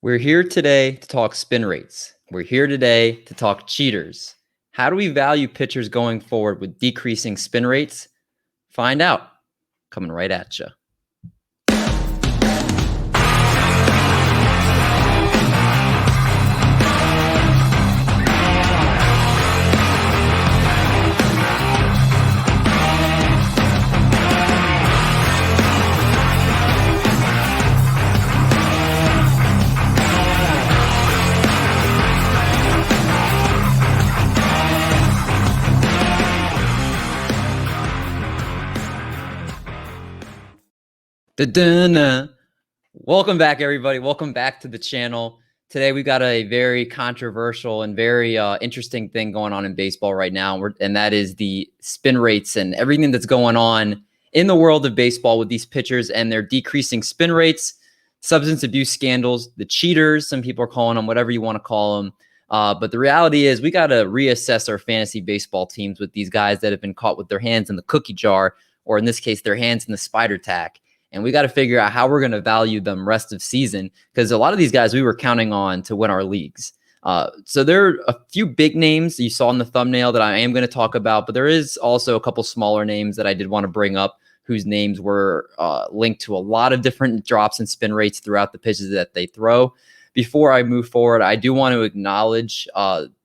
We're here today to talk spin rates. We're here today to talk cheaters. How do we value pitchers going forward with decreasing spin rates? Find out. Coming right at you. Welcome back, everybody. Welcome back to the channel. Today, we got a very controversial and very interesting thing going on in baseball right now, and that is the spin rates and everything that's going on in the world of baseball with these pitchers and their decreasing spin rates, substance abuse scandals, the cheaters, some people are calling them, whatever you want to call them. But the reality is we got to reassess our fantasy baseball teams with these guys that have been caught with their hands in the cookie jar, or in this case, their hands in the spider tack. And we got to figure out how we're going to value them rest of season, because a lot of these guys we were counting on to win our leagues. So there are a few big names you saw in the thumbnail that I am going to talk about, but there is also a couple smaller names that I did want to bring up whose names were linked to a lot of different drops in spin rates throughout the pitches that they throw. Before I move forward, I do want to acknowledge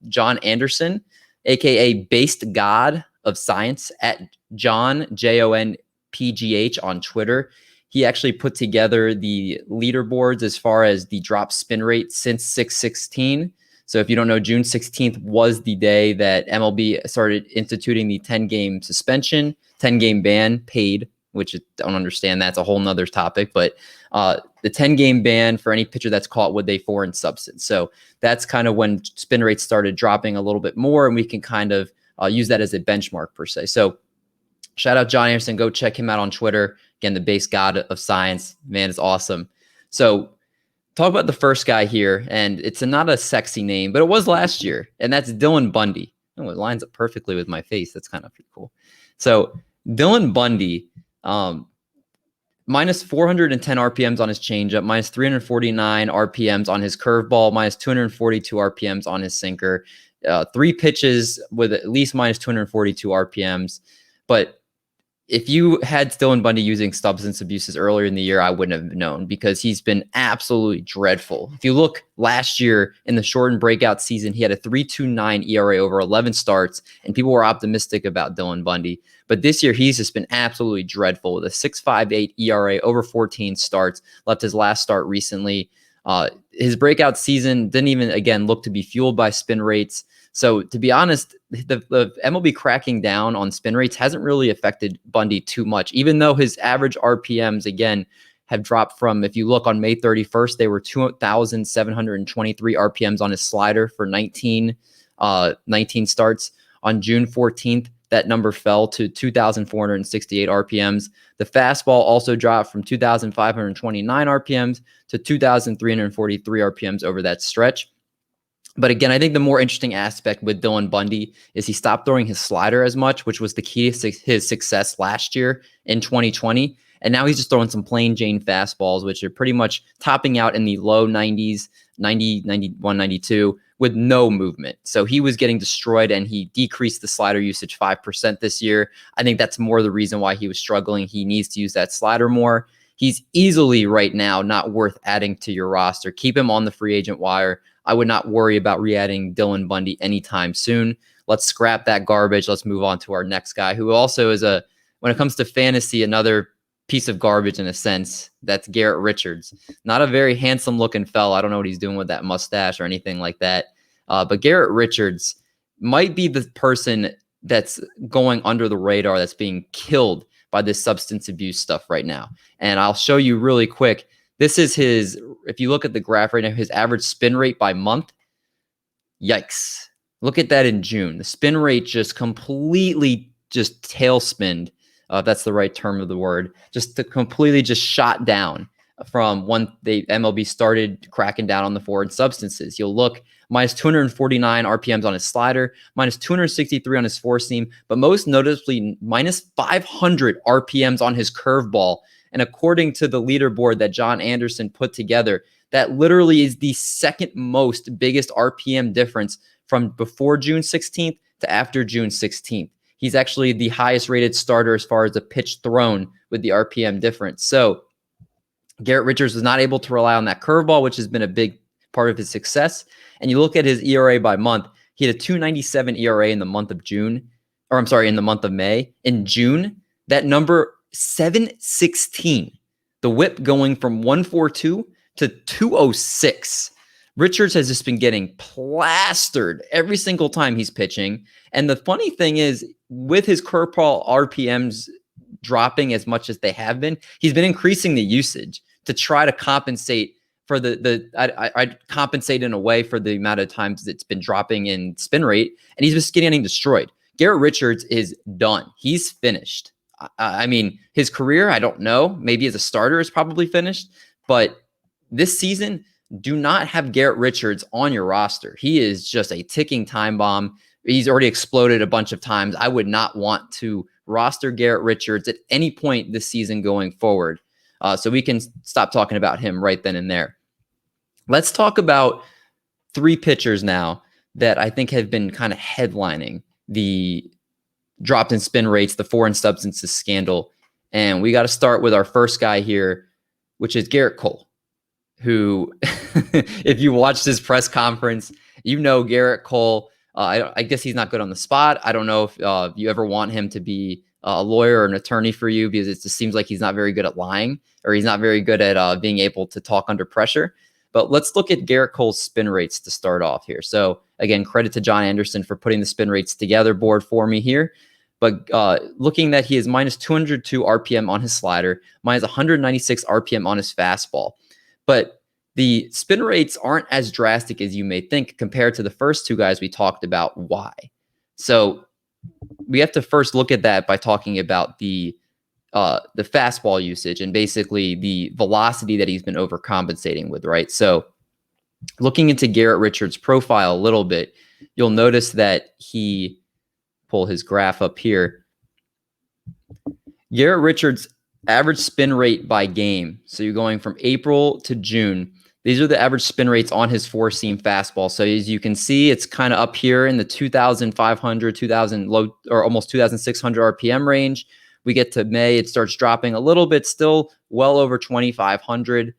John Anderson, aka Based God of Science, at John JONPGH on Twitter. He actually put together the leaderboards as far as the drop spin rate since 6/16. So if you don't know, June 16th was the day that MLB started instituting the 10-game suspension, 10-game ban paid, which I don't understand. That's a whole nother topic. But the 10-game ban for any pitcher that's caught with a foreign substance. So that's kind of when spin rates started dropping a little bit more, and we can kind of use that as a benchmark per se. So shout out John Anderson. Go check him out on Twitter. Again, the base god of science. Man, it's awesome. So talk about the first guy here, and it's not a sexy name, but it was last year, and that's Dylan Bundy. Oh, it lines up perfectly with my face. That's kind of pretty cool. So Dylan Bundy, minus 410 RPMs on his changeup, minus 349 RPMs on his curveball, minus 242 RPMs on his sinker, 3 pitches with at least minus 242 RPMs. But if you had Dylan Bundy using substance abuses earlier in the year, I wouldn't have known, because he's been absolutely dreadful. If you look last year in the shortened breakout season, he had a 3.29 ERA over 11 starts, and people were optimistic about Dylan Bundy. But this year, he's just been absolutely dreadful with a 6.58 ERA over 14 starts, left his last start recently. His breakout season didn't even, again, look to be fueled by spin rates. So to be honest, the MLB cracking down on spin rates hasn't really affected Bundy too much, even though his average RPMs, again, have dropped from, if you look on May 31st, they were 2,723 RPMs on his slider for 19 starts. On June 14th, that number fell to 2,468 RPMs. The fastball also dropped from 2,529 RPMs to 2,343 RPMs over that stretch. But again, I think the more interesting aspect with Dylan Bundy is he stopped throwing his slider as much, which was the key to his success last year in 2020. And now he's just throwing some plain Jane fastballs, which are pretty much topping out in the low 90s, 90, 91, 92, with no movement. So he was getting destroyed, and he decreased the slider usage 5% this year. I think that's more the reason why he was struggling. He needs to use that slider more. He's easily right now not worth adding to your roster. Keep him on the free agent wire. I would not worry about re-adding Dylan Bundy anytime soon. Let's scrap that garbage. Let's move on to our next guy, who also is when it comes to fantasy, another piece of garbage in a sense. That's Garrett Richards. Not a very handsome looking fella. I don't know what he's doing with that mustache or anything like that. But Garrett Richards might be the person that's going under the radar, that's being killed by this substance abuse stuff right now. And I'll show you really quick. This is if you look at the graph right now, his average spin rate by month. Yikes. Look at that in June. The spin rate just completely just tailspinned, if that's the right term of the word, completely shot down from when the MLB started cracking down on the foreign substances. You'll look minus 249 RPMs on his slider, minus 263 on his four seam, but most noticeably minus 500 RPMs on his curveball. And according to the leaderboard that John Anderson put together, that literally is the second most biggest RPM difference from before June 16th to after June 16th. He's actually the highest rated starter as far as the pitch thrown with the RPM difference. So Garrett Richards was not able to rely on that curveball, which has been a big part of his success. And you look at his ERA by month, he had a 2.97 ERA in the month of June, or I'm sorry, in the month of May. In June, that number 716, the whip going from 142 to 206. Richards has just been getting plastered every single time he's pitching. And the funny thing is, with his curveball RPMs dropping as much as they have been, he's been increasing the usage to try to compensate for I compensate in a way for the amount of times it's been dropping in spin rate, and he's just getting destroyed. Garrett Richards is done. He's finished. I mean, his career, I don't know. Maybe as a starter is probably finished, but this season, do not have Garrett Richards on your roster. He is just a ticking time bomb. He's already exploded a bunch of times. I would not want to roster Garrett Richards at any point this season going forward. So we can stop talking about him right then and there. Let's talk about three pitchers now that I think have been kind of headlining the dropped in spin rates, the foreign substances scandal. And we got to start with our first guy here, which is Gerrit Cole, who, if you watched his press conference, you know Gerrit Cole. I guess he's not good on the spot. I don't know if you ever want him to be a lawyer or an attorney for you, because it just seems like he's not very good at lying, or he's not very good at being able to talk under pressure. But let's look at Gerrit Cole's spin rates to start off here. So again, credit to John Anderson for putting the spin rates together board for me here. But looking that he is minus 202 RPM on his slider, minus 196 RPM on his fastball. But the spin rates aren't as drastic as you may think compared to the first two guys we talked about. Why? So we have to first look at that by talking about the fastball usage and basically the velocity that he's been overcompensating with, right? So looking into Garrett Richards' profile a little bit, you'll notice that he, pull his graph up here, Garrett Richards' average spin rate by game. So you're going from April to June. These are the average spin rates on his four-seam fastball. So as you can see, it's kind of up here in the 2,500, 2,000 low, or almost 2,600 RPM range. We get to May, it starts dropping a little bit, still well over 2,500.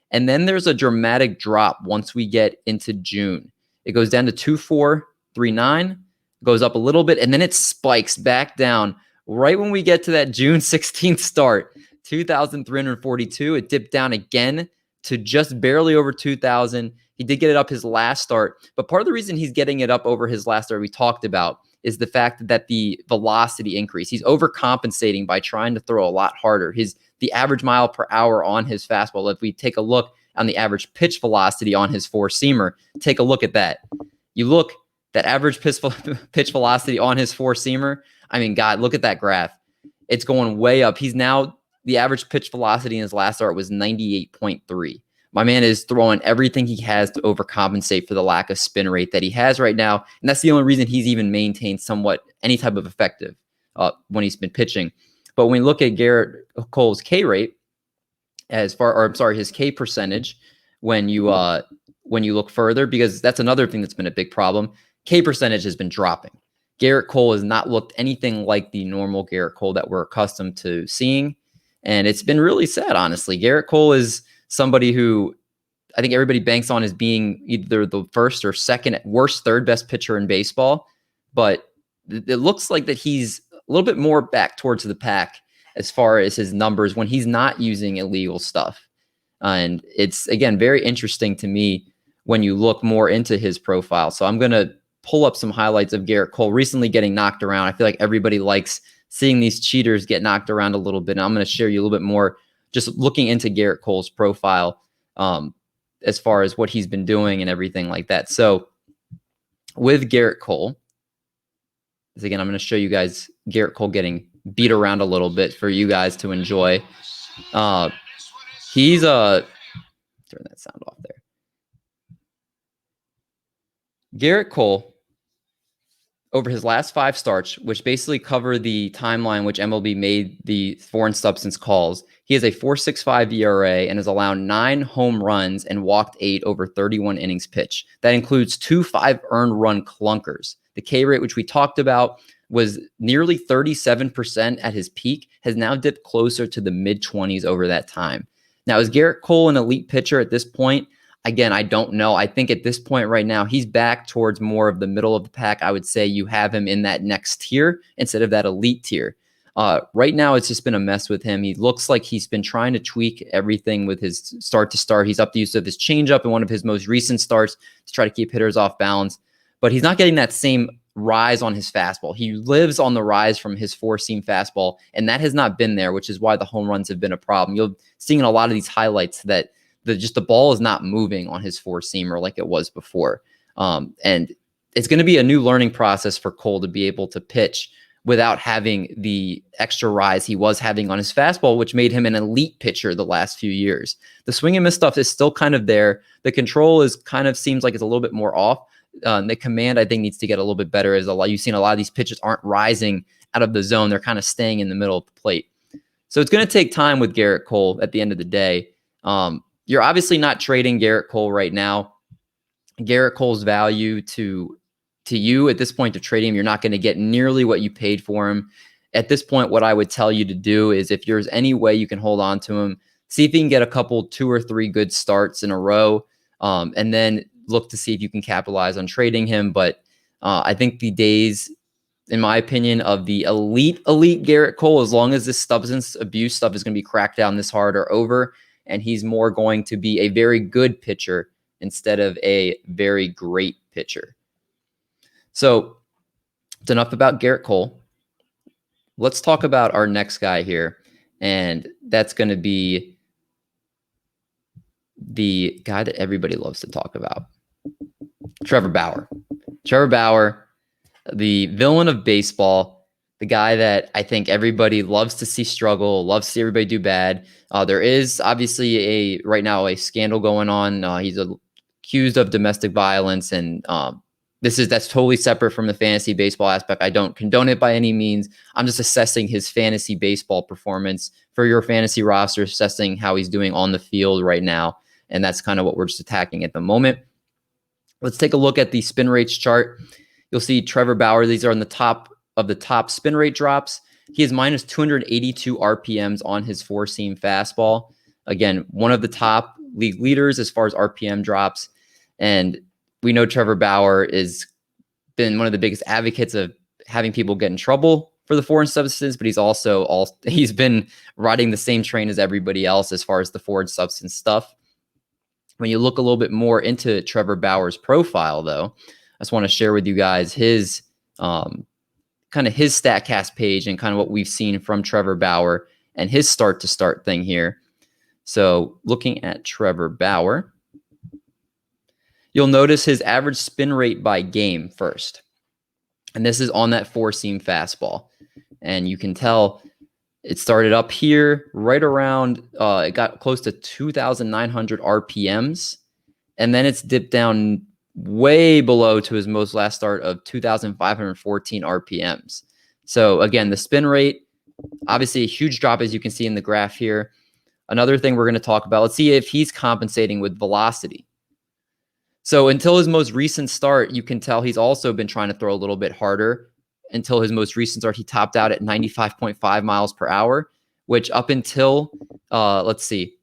And then there's a dramatic drop once we get into June. It goes down to 2,439, goes up a little bit, and then it spikes back down right when we get to that June 16th start, 2,342. It dipped down again to just barely over 2,000. He did get it up his last start, but part of the reason he's getting it up over his last start we talked about is the fact that the velocity increase. He's overcompensating by trying to throw a lot harder. The average mile per hour on his fastball, if we take a look on the average pitch velocity on his four-seamer, take a look at that. You look, that average pitch velocity on his four-seamer, I mean, God, look at that graph. It's going way up. He's now, the average pitch velocity in his last start was 98.3. My man is throwing everything he has to overcompensate for the lack of spin rate that he has right now. And that's the only reason he's even maintained somewhat any type of effective when he's been pitching. But when we look at Gerrit Cole's K rate, his K percentage, when you look further, because that's another thing that's been a big problem, K percentage has been dropping. Gerrit Cole has not looked anything like the normal Gerrit Cole that we're accustomed to seeing. And it's been really sad, honestly. Gerrit Cole is somebody who I think everybody banks on as being either the first or second at worst third best pitcher in baseball. But it looks like that he's a little bit more back towards the pack as far as his numbers when he's not using illegal stuff. And it's, again, very interesting to me when you look more into his profile. So I'm going to pull up some highlights of Gerrit Cole recently getting knocked around. I feel like everybody likes seeing these cheaters get knocked around a little bit. And I'm going to share you a little bit more just looking into Gerrit Cole's profile as far as what he's been doing and everything like that. So with Gerrit Cole, again, I'm going to show you guys Gerrit Cole getting beat around a little bit for you guys to enjoy. He's turn that sound off there. Gerrit Cole over his last 5 starts, which basically cover the timeline which MLB made the foreign substance calls, he has a 4.65 ERA and has allowed 9 home runs and walked 8 over 31 innings pitched. That includes 2 5 earned run clunkers. The K rate, which we talked about, was nearly 37% at his peak, has now dipped closer to the mid-20s over that time. Now, is Gerrit Cole an elite pitcher at this point? Again, I don't know. I think at this point right now, he's back towards more of the middle of the pack. I would say you have him in that next tier instead of that elite tier. Right now, it's just been a mess with him. He looks like he's been trying to tweak everything with his start to start. He's up the use of his changeup in one of his most recent starts to try to keep hitters off balance, but he's not getting that same rise on his fastball. He lives on the rise from his 4-seam fastball, and that has not been there, which is why the home runs have been a problem. You'll see in a lot of these highlights that the ball is not moving on his 4-seamer like it was before. And it's going to be a new learning process for Cole to be able to pitch without having the extra rise he was having on his fastball, which made him an elite pitcher the last few years. The swing and miss stuff is still kind of there. The control is kind of seems like it's a little bit more off. The command, I think, needs to get a little bit better. You've seen a lot of these pitches aren't rising out of the zone. They're kind of staying in the middle of the plate. So it's going to take time with Gerrit Cole at the end of the day. You're obviously not trading Gerrit Cole right now. Gerrit Cole's value to you at this point to trade him, you're not going to get nearly what you paid for him. At this point, what I would tell you to do is if there's any way you can hold on to him, see if you can get a couple 2 or 3 good starts in a row, and then look to see if you can capitalize on trading him. But I think the days, in my opinion, of the elite Gerrit Cole, as long as this substance abuse stuff is going to be cracked down this hard, are over, and he's more going to be a very good pitcher instead of a very great pitcher. So it's enough about Gerrit Cole. Let's talk about our next guy here, and that's going to be the guy that everybody loves to talk about, Trevor Bauer. Trevor Bauer, the villain of baseball, the guy that I think everybody loves to see struggle, loves to see everybody do bad. There is obviously right now a scandal going on. He's accused of domestic violence, and that's totally separate from the fantasy baseball aspect. I don't condone it by any means. I'm just assessing his fantasy baseball performance for your fantasy roster, assessing how he's doing on the field right now. And that's kind of what we're just attacking at the moment. Let's take a look at the spin rates chart. You'll see Trevor Bauer. These are on the top of the top spin rate drops. He has minus 282 RPMs on his 4-seam fastball. Again, one of the top league leaders as far as RPM drops. And we know Trevor Bauer has been one of the biggest advocates of having people get in trouble for the foreign substance, but he's been riding the same train as everybody else as far as the foreign substance stuff. When you look a little bit more into Trevor Bauer's profile, though, I just want to share with you guys his kind of his StatCast page and kind of what we've seen from Trevor Bauer and his start-to-start thing here. So looking at Trevor Bauer, you'll notice his average spin rate by game first. And this is on that 4-seam fastball. And you can tell it started up here right around, it got close to 2,900 RPMs. And then it's dipped down way below to his most last start of 2,514 RPMs. So again, the spin rate, obviously a huge drop as you can see in the graph here. Another thing we're going to talk about, let's see if he's compensating with velocity. So until his most recent start, you can tell he's also been trying to throw a little bit harder. Until his most recent start, he topped out at 95.5 miles per hour, which up until, let's see,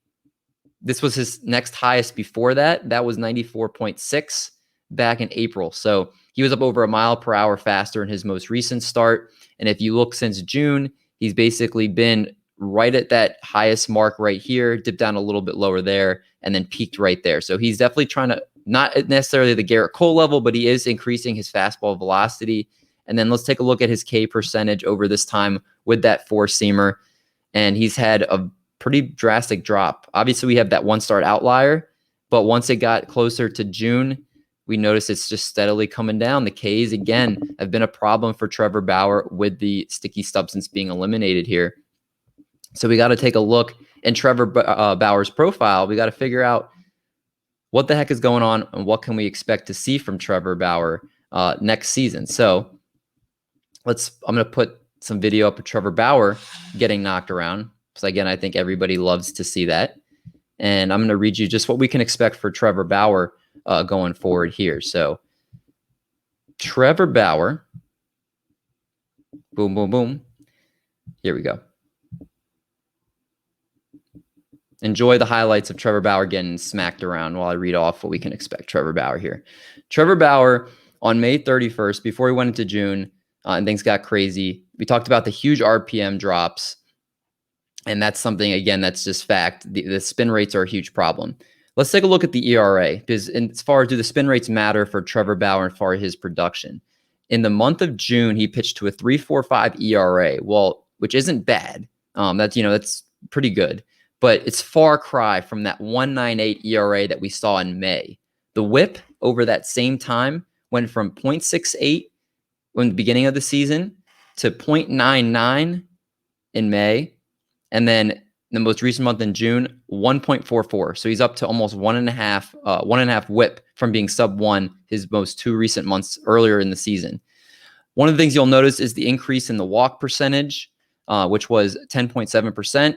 this was his next highest before that. That was 94.6 back in April. So he was up over a mile per hour faster in his most recent start. And if you look since June, he's basically been right at that highest mark right here, dipped down a little bit lower there, and then peaked right there. So he's definitely trying to, not necessarily the Gerrit Cole level, but he is increasing his fastball velocity. And then let's take a look at his K percentage over this time with that 4-seamer. And he's had a pretty drastic drop. Obviously, we have that one start outlier, but once it got closer to June, we notice it's just steadily coming down. The Ks, again, have been a problem for Trevor Bauer with the sticky substance being eliminated here. So we got to take a look in Trevor Bauer's profile. We got to figure out what the heck is going on and what can we expect to see from Trevor Bauer next season. So I'm going to put some video up of Trevor Bauer getting knocked around. So again, I think everybody loves to see that. And I'm going to read you just what we can expect for Trevor Bauer going forward here. So Trevor Bauer, boom, boom, boom. Here we go. Enjoy the highlights of Trevor Bauer getting smacked around while I read off what we can expect Trevor Bauer here. Trevor Bauer on May 31st, before he went into June, and things got crazy, we talked about the huge RPM drops. And that's something, again, that's just fact. The spin rates are a huge problem. Let's take a look at the ERA, because as far as do the spin rates matter for Trevor Bauer and for his production. In the month of June, he pitched to a 3.45 ERA, well, which isn't bad. That's pretty good. But it's far cry from that 1.98 ERA that we saw in May. The whip over that same time went from 0.68 in the beginning of the season to 0.99 in May. And then the most recent month in June, 1.44. So he's up to almost one and a half whip from being sub 1 his most 2 recent months earlier in the season. One of the things you'll notice is the increase in the walk percentage, which was 10.7%.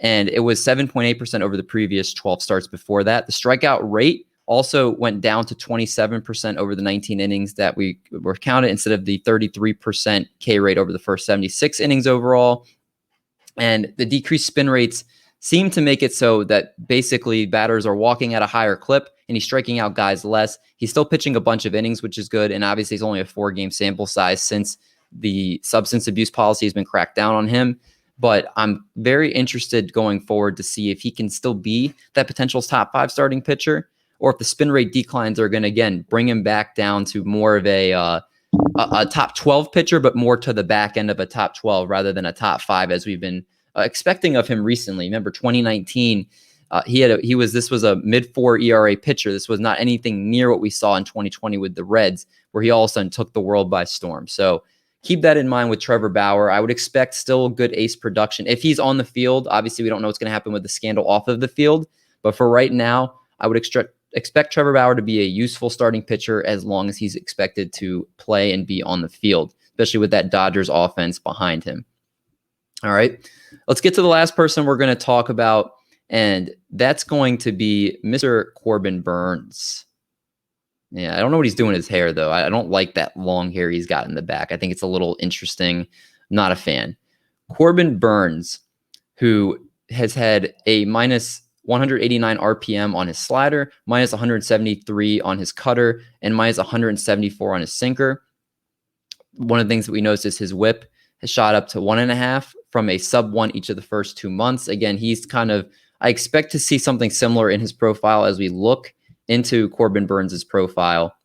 And it was 7.8% over the previous 12 starts before that. The strikeout rate also went down to 27% over the 19 innings that we were counted instead of the 33% K rate over the first 76 innings overall. And the decreased spin rates seem to make it so that basically batters are walking at a higher clip and he's striking out guys less. He's still pitching a bunch of innings, which is good. And obviously, it's only a 4-game sample size since the substance abuse policy has been cracked down on him. But I'm very interested going forward to see if he can still be that potential top 5 starting pitcher, or if the spin rate declines are going to, again, bring him back down to more of a top 12 pitcher, but more to the back end of a top 12 rather than a top 5 as we've been expecting of him recently. Remember 2019, this was a mid-4 ERA pitcher. This was not anything near what we saw in 2020 with the Reds, where he all of a sudden took the world by storm. So keep that in mind with Trevor Bauer. I would expect still good ace production if he's on the field. Obviously, we don't know what's going to happen with the scandal off of the field, but for right now, I would expect Trevor Bauer to be a useful starting pitcher as long as he's expected to play and be on the field, especially with that Dodgers offense behind him. All right, let's get to the last person we're going to talk about, and that's going to be Mr. Corbin Burnes. Yeah, I don't know what he's doing with his hair, though. I don't like that long hair he's got in the back. I think it's a little interesting. Not a fan. Corbin Burnes, who has had a minus 189 RPM on his slider, minus 173 on his cutter, and minus 174 on his sinker. One of the things that we noticed is his whip has shot up to 1.5 from a sub 1 each of the first 2 months. Again, I expect to see something similar in his profile as we look into Corbin Burnes' profile,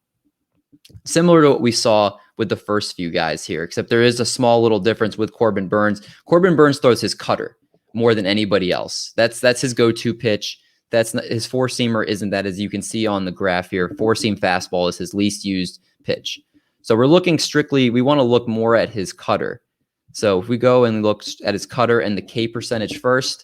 similar to what we saw with the first few guys here, except there is a small little difference with Corbin Burnes. Corbin Burnes throws his cutter more than anybody else. That's his go-to pitch. His four-seamer isn't that, as you can see on the graph here. Four-seam fastball is his least used pitch. So we want to look more at his cutter. So if we go and look at his cutter and the K percentage first,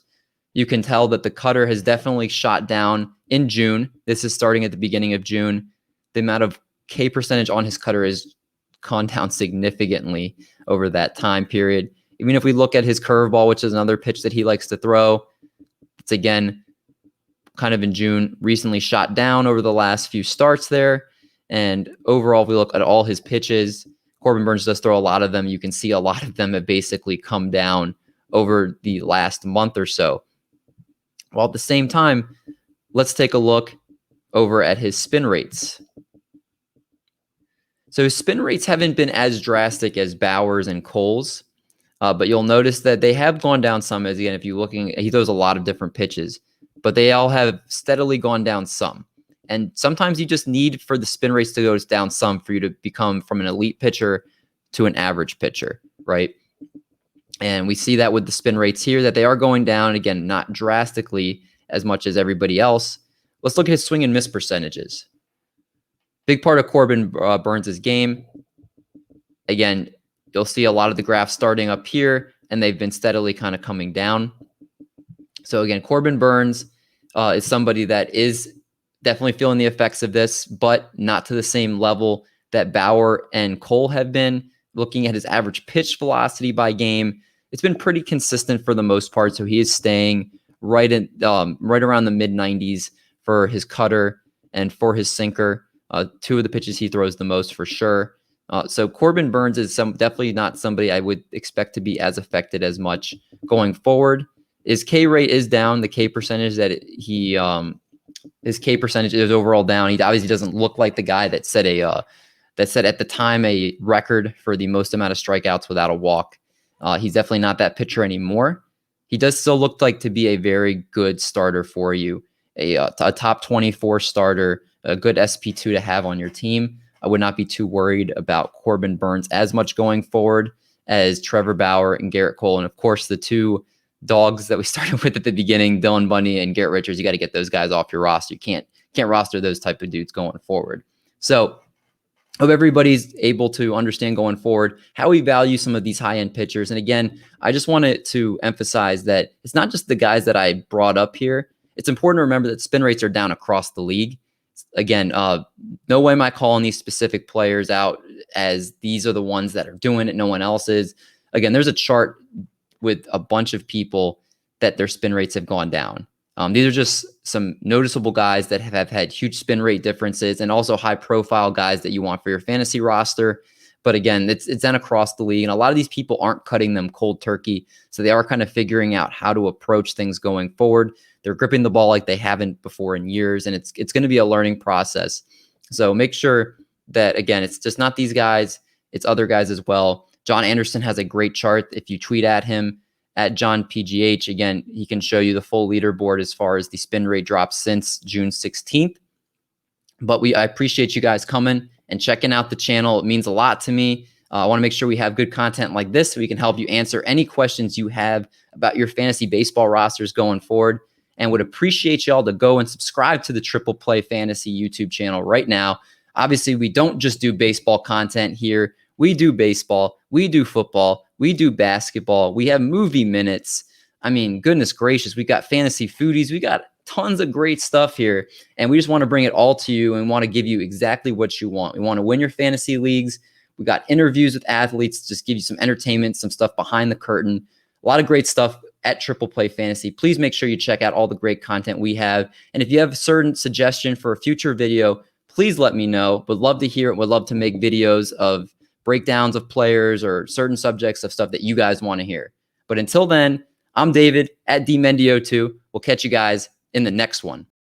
you can tell that the cutter has definitely shot down in June. This is starting at the beginning of June. The amount of K percentage on his cutter has gone down significantly over that time period. Even if we look at his curveball, which is another pitch that he likes to throw, it's again kind of in June, recently shot down over the last few starts there. And overall, if we look at all his pitches, Corbin Burnes does throw a lot of them. You can see a lot of them have basically come down over the last month or so. While at the same time, let's take a look over at his spin rates. So his spin rates haven't been as drastic as Bauer's and Cole's, but you'll notice that they have gone down some. As again, if you're looking, he throws a lot of different pitches, but they all have steadily gone down some. And sometimes you just need for the spin rates to go down some for you to become from an elite pitcher to an average pitcher, right? And we see that with the spin rates here, that they are going down, again, not drastically as much as everybody else. Let's look at his swing and miss percentages. Big part of Corbin Burnes' game. Again, you'll see a lot of the graphs starting up here, and they've been steadily kind of coming down. So again, Corbin Burnes is somebody that is definitely feeling the effects of this, but not to the same level that Bauer and Cole have been. looking at his average pitch velocity by game, it's been pretty consistent for the most part. So he is staying right around the mid 90s for his cutter and for his sinker. Two of the pitches he throws the most for sure. So Corbin Burnes is definitely not somebody I would expect to be as affected as much going forward. His K rate is down. The K percentage that his K percentage is overall down. He obviously doesn't look like the guy that set at the time a record for the most amount of strikeouts without a walk. He's definitely not that pitcher anymore. He does still look like to be a very good starter for you, a top 24 starter, a good SP2 to have on your team. I would not be too worried about Corbin Burnes as much going forward as Trevor Bauer and Gerrit Cole. And of course, the two dogs that we started with at the beginning, Dylan Bundy and Garrett Richards, you got to get those guys off your roster. You can't roster those type of dudes going forward. So hope everybody's able to understand going forward how we value some of these high-end pitchers. And again, I just wanted to emphasize that it's not just the guys that I brought up here. It's important to remember that spin rates are down across the league. Again, no way am I calling these specific players out as these are the ones that are doing it. No one else is. Again, there's a chart with a bunch of people that their spin rates have gone down. These are just some noticeable guys that have had huge spin rate differences and also high profile guys that you want for your fantasy roster. But again, it's done across the league. And a lot of these people aren't cutting them cold turkey. So they are kind of figuring out how to approach things going forward. They're gripping the ball like they haven't before in years. And it's going to be a learning process. So make sure that, again, it's just not these guys. It's other guys as well. John Anderson has a great chart. If you tweet at him, at John PGH, again, he can show you the full leaderboard as far as the spin rate drops since June 16th. But I appreciate you guys coming and checking out the channel. It means a lot to me. I want to make sure we have good content like this so we can help you answer any questions you have about your fantasy baseball rosters going forward, and would appreciate y'all to go and subscribe to the Triple Play Fantasy YouTube channel right now. Obviously, we don't just do baseball content here. We do baseball. We do football. We do basketball. We have movie minutes. I mean, goodness gracious, we got fantasy foodies. We got tons of great stuff here, and we just want to bring it all to you and want to give you exactly what you want. We want to win your fantasy leagues. We got interviews with athletes to just give you some entertainment, some stuff behind the curtain. A lot of great stuff at Triple Play Fantasy. Please make sure you check out all the great content we have. And if you have a certain suggestion for a future video, please let me know. Would love to hear it. Would love to make videos of breakdowns of players or certain subjects of stuff that you guys want to hear. But until then, I'm David at DMendy02. We'll catch you guys in the next one.